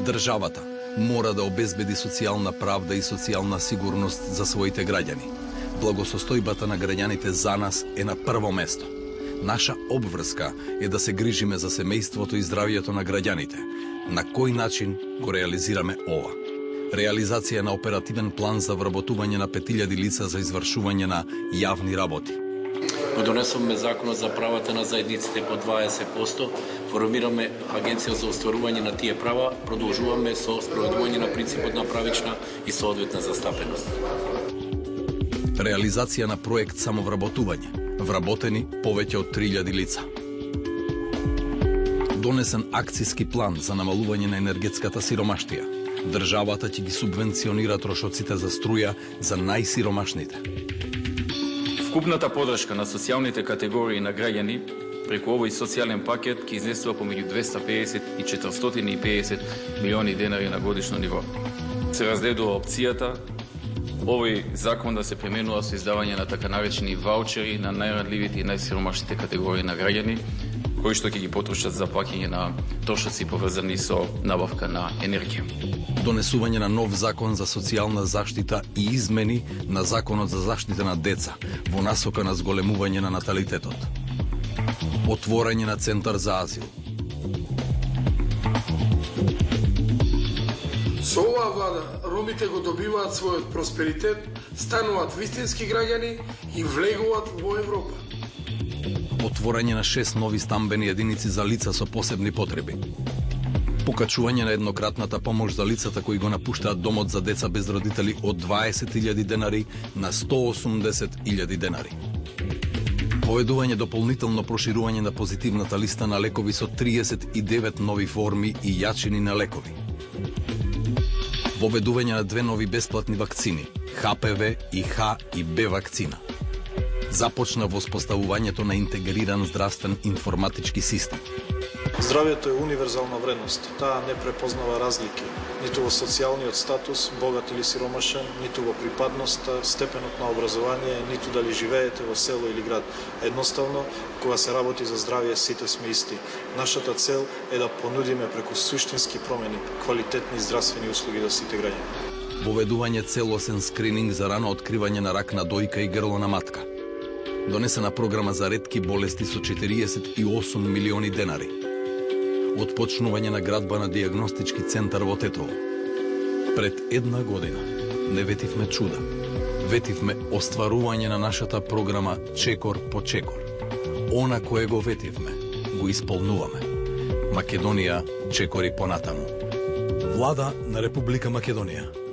Државата мора да обезбеди социјална правда и социјална сигурност за своите граѓани. Благосостојбата на граѓаните за нас е на прво место. Наша обврска е да се грижиме за семејството и здравието на граѓаните. На кој начин го реализираме ова? Реализација на оперативен план за вработување на 5000 лица за извршување на јавни работи. Го донесовме законот за правата на заедниците по 20%, формираме агенција за остварување на тие права, продолжуваме со спроведување на принципот на правична и соодветна застапеност. Реализација на проект самовработување. Вработени повеќе од 3000 лица. Донесен акцијски план за намалување на енергетската сиромаштија. Државата ќе ги субвенционира трошоците за струја за најсиромашните. Вкупната подршка на социјалните категории на граѓани преку овој социјален пакет ќе изнесува помеѓу 250 и 450 милиони денари на годишно ниво. Се разгледува опцијата овој закон да се применува со издавање на така наречени ваучери на најранливите и најсиромашните категории на граѓани, кои што ќе ги потрошат за плаќање на трошоци поврзани со набавка на енергија. Донесување на нов закон за социјална заштита и измени на законот за заштита на деца во насока на зголемување на наталитетот. Отворање на центар за азил. Со оваа влада ромите го добиваат својот просперитет, стануваат вистински граѓани и влегуваат во Европа. Отворање на 6 нови стамбени единици за лица со посебни потреби. Покачување на еднократната помош за лицата кои го напуштаат домот за деца без родители од 20.000 денари на 180.000 денари. Поведување дополнително проширување на позитивната листа на лекови со 39 нови форми и јачини на лекови. Воведување на 2 нови бесплатни вакцини, ХПВ и Х и Б вакцина. Започна воспоставувањето на интегриран здравствен информатички систем. Здравјето е универзална вредност. Таа не препознава разлики, ниту во социјалниот статус, богат или сиромашен, ниту во припадноста, степенот на образование, ниту дали живеете во село или град. Едноставно, кога се работи за здравје, сите сме исти. Нашата цел е да понудиме преку суштински промени квалитетни здравствени услуги за сите граѓани. Воведување целосен скрининг за рано откривање на рак на дојка и грло на матка. Донесена програма за ретки болести со 48 милиони денари. Отпочнување на градба на диагностички центар во Тетово. Пред 1 година не ветивме чуда. Ветивме остварување на нашата програма чекор по чекор. Она кое го ветивме, го исполнуваме. Македонија чекори понатаму. Влада на Република Македонија.